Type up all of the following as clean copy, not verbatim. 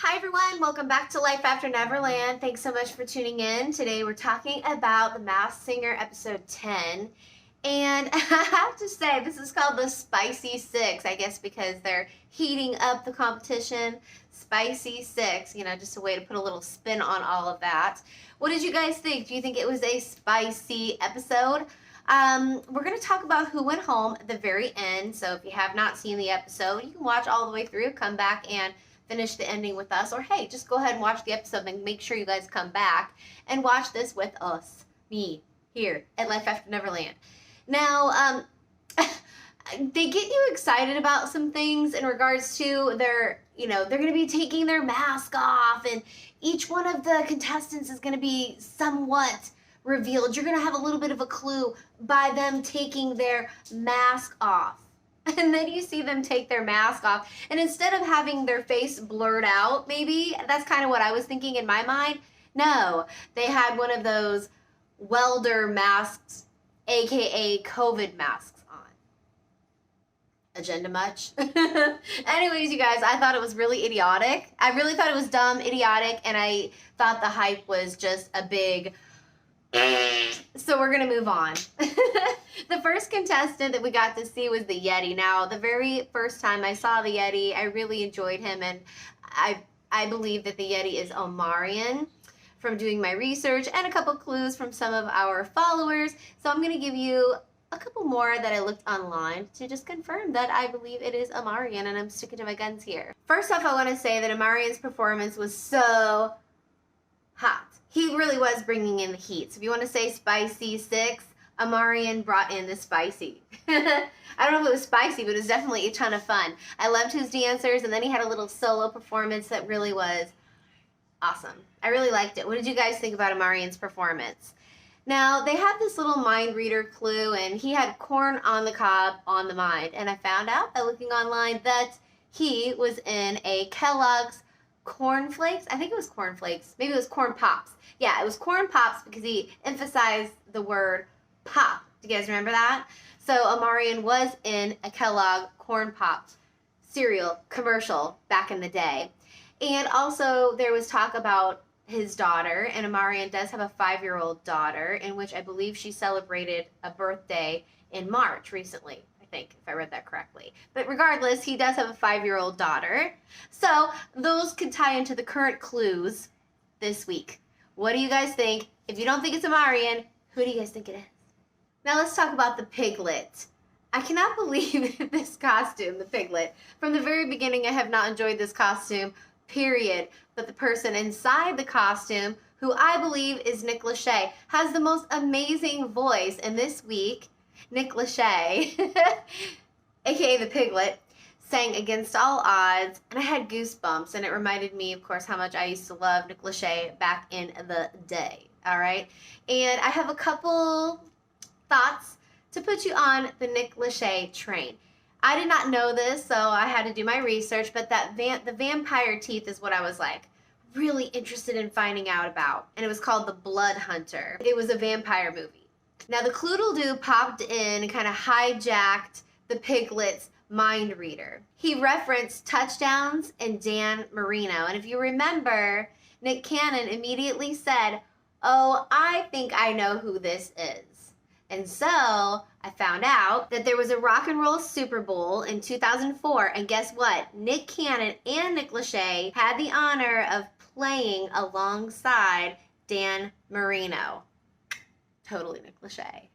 Hi everyone, welcome back to Life After Neverland. Thanks so much for tuning in. Today we're talking about The Masked Singer episode 10. And I have to say, this is called the Spicy Six, I guess because they're heating up the competition. Spicy Six, just a way to put a little spin on all of that. What did you guys think? Do you think it was a spicy episode? We're going to talk about who went home at the very end. So if you have not seen the episode, you can watch all the way through, come back and finish the ending with us, or hey, just go ahead and watch the episode and make sure you guys come back and watch this with us, me, here at Life After Neverland. Now, they get you excited about some things in regards to they're going to be taking their mask off, and each one of the contestants is going to be somewhat revealed. You're going to have a little bit of a clue by them taking their mask off. And then you see them take their mask off. And instead of having their face blurred out, maybe, that's kind of what I was thinking in my mind. No, they had one of those welder masks, aka COVID masks on. Agenda much? Anyways, you guys, I thought it was really idiotic. I really thought it was dumb, idiotic, and I thought the hype was just a big... So we're going to move on. The first contestant that we got to see was the Yeti. Now, the very first time I saw the Yeti, I really enjoyed him, and I believe that the Yeti is Omarion from doing my research and a couple clues from some of our followers. So I'm going to give you a couple more that I looked online to just confirm that I believe it is Omarion, and I'm sticking to my guns here. First off, I want to say that Omarion's performance was so hot. He really was bringing in the heat. So if you want to say spicy six, Omarion brought in the spicy. I don't know if it was spicy, but it was definitely a ton of fun. I loved his dancers, and then he had a little solo performance that really was awesome. I really liked it. What did you guys think about Omarion's performance? Now, they had this little mind reader clue, and he had corn on the cob on the mind. And I found out by looking online that he was in a Kellogg's Corn Flakes. I think it was Corn Flakes. Maybe it was Corn Pops. Yeah, it was Corn Pops because he emphasized the word pop. Do you guys remember that? So Omarion was in a Kellogg Corn Pops cereal commercial back in the day. And also there was talk about his daughter, and Omarion does have a 5-year-old daughter, in which I believe she celebrated a birthday in March recently. I think, if I read that correctly. But regardless, he does have a 5-year-old daughter. So those could tie into the current clues this week. What do you guys think? If you don't think it's Omarion, who do you guys think it is? Now let's talk about the piglet. I cannot believe this costume, the piglet. From the very beginning, I have not enjoyed this costume, period. But the person inside the costume, who I believe is Nick Lachey, has the most amazing voice. And this week, Nick Lachey, aka the piglet, sang Against All Odds, and I had goosebumps, and it reminded me, of course, how much I used to love Nick Lachey back in the day, all right? And I have a couple thoughts to put you on the Nick Lachey train. I did not know this, so I had to do my research, but the vampire teeth is what I was like really interested in finding out about, and it was called The Blood Hunter. It was a vampire movie. Now, the Cloodle-Doo popped in and kind of hijacked the piglet's mind reader. He referenced Touchdowns and Dan Marino. And if you remember, Nick Cannon immediately said, "Oh, I think I know who this is." And so I found out that there was a rock and roll Super Bowl in 2004. And guess what? Nick Cannon and Nick Lachey had the honor of playing alongside Dan Marino. Totally Nick Lachey.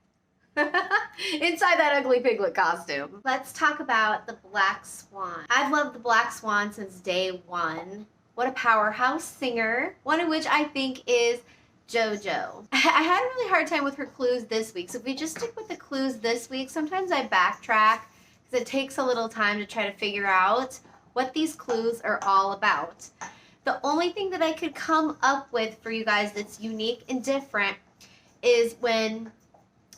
Inside that ugly piglet costume. Let's talk about the Black Swan. I've loved the Black Swan since day one. What a powerhouse singer. One of which I think is JoJo. I had a really hard time with her clues this week. So if we just stick with the clues this week, sometimes I backtrack because it takes a little time to try to figure out what these clues are all about. The only thing that I could come up with for you guys that's unique and different is when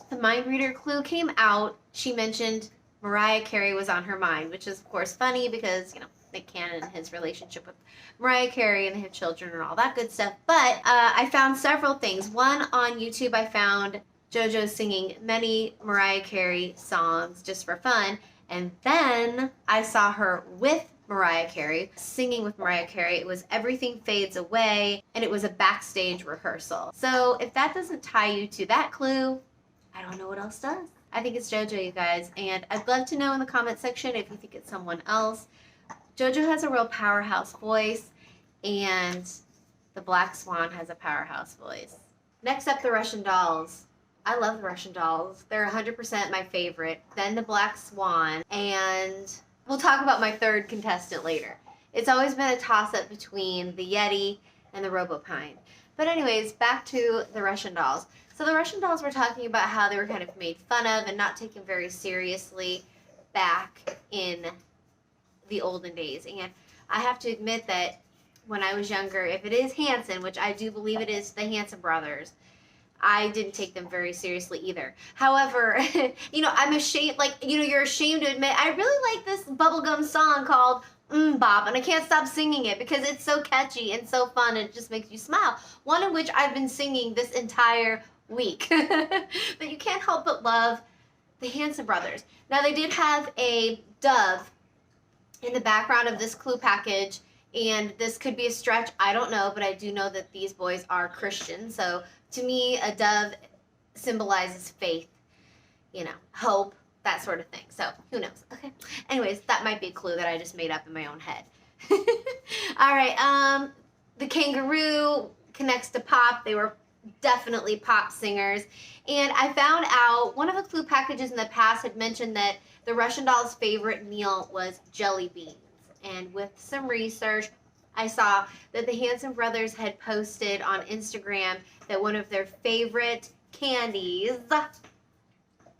the mind reader clue came out, she mentioned Mariah Carey was on her mind, which is, of course, funny because, Nick Cannon and his relationship with Mariah Carey, and they have children and all that good stuff. But I found several things. One, on YouTube, I found JoJo singing many Mariah Carey songs just for fun. And then I saw her with Mariah Carey, singing with Mariah Carey. It was Everything Fades Away, and it was a backstage rehearsal. So if that doesn't tie you to that clue, I don't know what else does. I think it's JoJo, you guys, and I'd love to know in the comment section if you think it's someone else. JoJo has a real powerhouse voice, and the Black Swan has a powerhouse voice. Next up, the Russian Dolls. I love the Russian Dolls. They're 100% my favorite. Then the Black Swan, and we'll talk about my third contestant later. It's always been a toss-up between the Yeti and the Robopine. But anyways, back to the Russian Dolls. So the Russian Dolls were talking about how they were kind of made fun of and not taken very seriously back in the olden days. And I have to admit that when I was younger, if it is Hanson, which I do believe it is the Hanson brothers, I didn't take them very seriously either. However, I'm ashamed, you're ashamed to admit, I really like this bubblegum song called Bob, and I can't stop singing it because it's so catchy and so fun, and it just makes you smile. One of which I've been singing this entire week. But you can't help but love the Hanson brothers. Now, they did have a dove in the background of this clue package, and this could be a stretch, I don't know, but I do know that these boys are Christian, so to me, a dove symbolizes faith, hope, that sort of thing. So, who knows? Okay. Anyways, that might be a clue that I just made up in my own head. All right. The kangaroo connects to pop. They were definitely pop singers. And I found out one of the clue packages in the past had mentioned that the Russian Doll's favorite meal was jelly beans. And with some research, I saw that the Hanson brothers had posted on Instagram that one of their favorite candies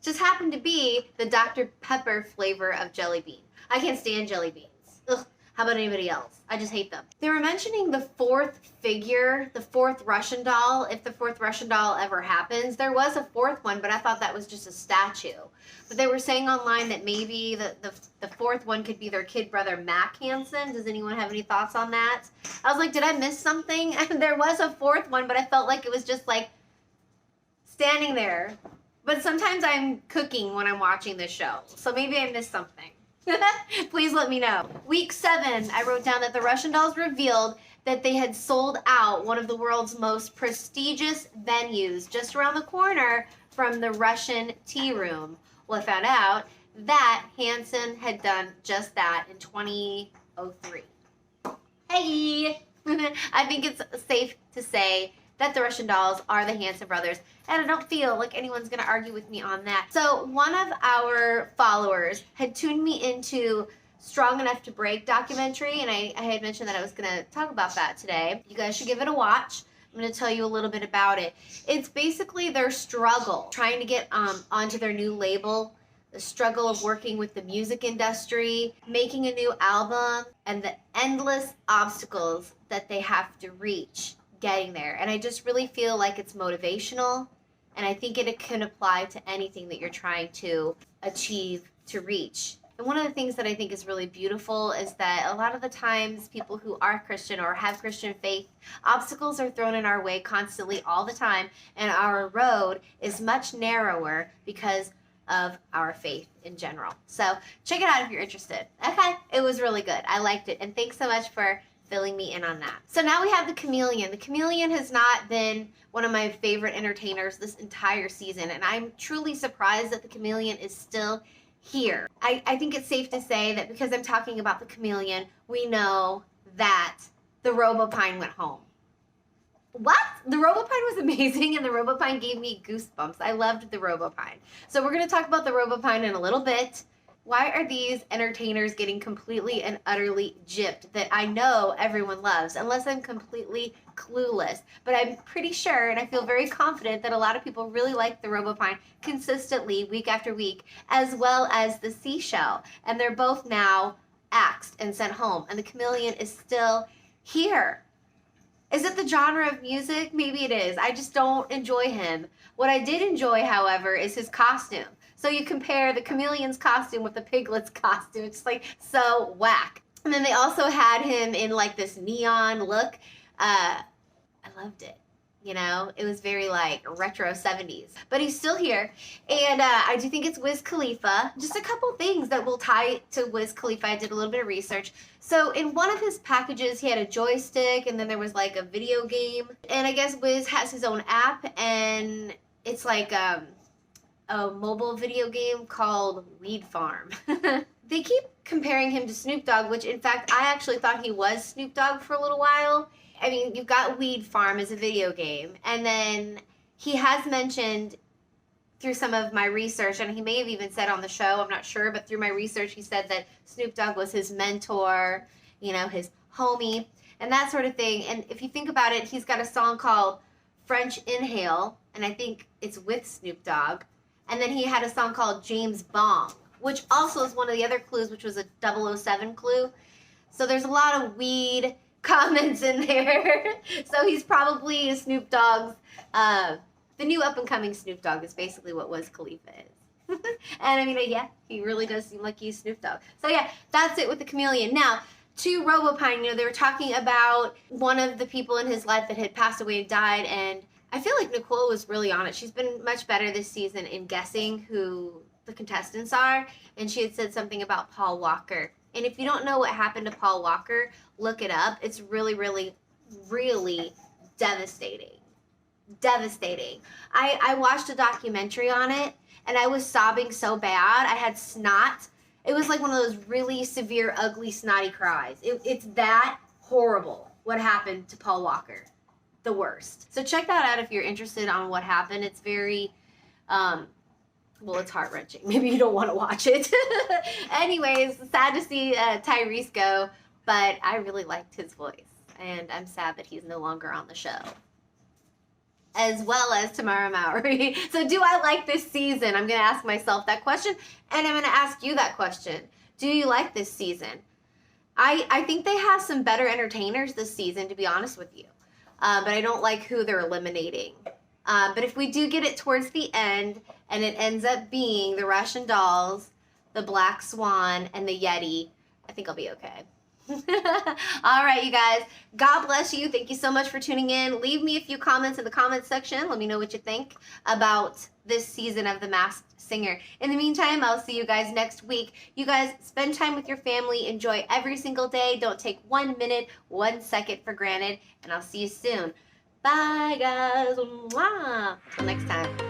just happened to be the Dr. Pepper flavor of jelly bean. I can't stand jelly beans. Ugh, how about anybody else? I just hate them. They were mentioning the fourth figure, the fourth Russian doll. If the fourth Russian doll ever happens, there was a fourth one, but I thought that was just a statue. But they were saying online that maybe the fourth one could be their kid brother, Mac Hanson. Does anyone have any thoughts on that? I was like, did I miss something? And there was a fourth one, but I felt like it was just like standing there. But sometimes I'm cooking when I'm watching this show, so maybe I missed something. Please let me know. Week 7, I wrote down that the Russian Dolls revealed that they had sold out one of the world's most prestigious venues just around the corner from the Russian Tea Room. Well, I found out that Hanson had done just that in 2003. Hey! I think it's safe to say that the Russian Dolls are the Hanson brothers, and I don't feel like anyone's going to argue with me on that. So one of our followers had tuned me into Strong Enough to Break documentary, and I had mentioned that I was going to talk about that today. You guys should give it a watch. I'm going to tell you a little bit about it. It's basically their struggle trying to get onto their new label, the struggle of working with the music industry, making a new album, and the endless obstacles that they have to reach getting there. And I just really feel like it's motivational, and I think it can apply to anything that you're trying to achieve, to reach. And one of the things that I think is really beautiful is that a lot of the times people who are Christian or have Christian faith, obstacles are thrown in our way constantly all the time, and our road is much narrower because of our faith in general. So check it out if you're interested. Okay, it was really good. I liked it, and thanks so much for filling me in on that. So now we have the Chameleon. The Chameleon has not been one of my favorite entertainers this entire season, and I'm truly surprised that the Chameleon is still here. I think it's safe to say that because I'm talking about the Chameleon, we know that the Robopine went home. What? The Robopine was amazing, and the Robopine gave me goosebumps. I loved the Robopine. So we're going to talk about the Robopine in a little bit. Why are these entertainers getting completely and utterly gypped that I know everyone loves, unless I'm completely clueless? But I'm pretty sure, and I feel very confident, that a lot of people really like the Robopine consistently, week after week, as well as the Seashell. And they're both now axed and sent home, and the Chameleon is still here. Is it the genre of music? Maybe it is. I just don't enjoy him. What I did enjoy, however, is his costume. So you compare the Chameleon's costume with the Piglet's costume. It's like so whack. And then they also had him in like this neon look. I loved it. You know, it was very like retro 70s. But he's still here. And I do think it's Wiz Khalifa. Just a couple things that will tie to Wiz Khalifa. I did a little bit of research. So in one of his packages, he had a joystick, and then there was like a video game. And I guess Wiz has his own app, and it's like a mobile video game called Weed Farm. They keep comparing him to Snoop Dogg, which in fact I actually thought he was Snoop Dogg for a little while. I mean, you've got Weed Farm as a video game, and then he has mentioned through some of my research, and he may have even said on the show, I'm not sure, but through my research he said that Snoop Dogg was his mentor, you know, his homie, and that sort of thing. And if you think about it, he's got a song called French Inhale, and I think it's with Snoop Dogg. And then he had a song called James Bong, which also is one of the other clues, which was a 007 clue. So there's a lot of weed comments in there. So he's probably Snoop Dogg's, the new up-and-coming Snoop Dogg is basically what Wiz Khalifa is. And I mean, yeah, he really does seem like he's Snoop Dogg. So yeah, that's it with the Chameleon. Now, to RoboPine, you know, they were talking about one of the people in his life that had passed away and died, and I feel like Nicole was really on it. She's been much better this season in guessing who the contestants are, and she had said something about Paul Walker. And if you don't know what happened to Paul Walker, look it up. It's really, really, really devastating. Devastating. I watched a documentary on it, and I was sobbing so bad. I had snot. It was like one of those really severe, ugly, snotty cries. It's that horrible what happened to Paul Walker. The worst. So check that out if you're interested on what happened. It's very, well, it's heart-wrenching. Maybe you don't want to watch it. Anyways, sad to see Tyrese go, but I really liked his voice, and I'm sad that he's no longer on the show. As well as Tamara Mowry. So do I like this season? I'm going to ask myself that question, and I'm going to ask you that question. Do you like this season? I think they have some better entertainers this season, to be honest with you. But I don't like who they're eliminating. But if we do get it towards the end, and it ends up being the Russian Dolls, the Black Swan, and the Yeti, I think I'll be okay. All right, you guys. God bless you. Thank you so much for tuning in. Leave me a few comments in the comments section. Let me know what you think about this season of The Masked Singer. In the meantime, I'll see you guys next week. You guys spend time with your family. Enjoy every single day. Don't take 1 minute, 1 second for granted. And I'll see you soon. Bye, guys. Mwah. Until next time.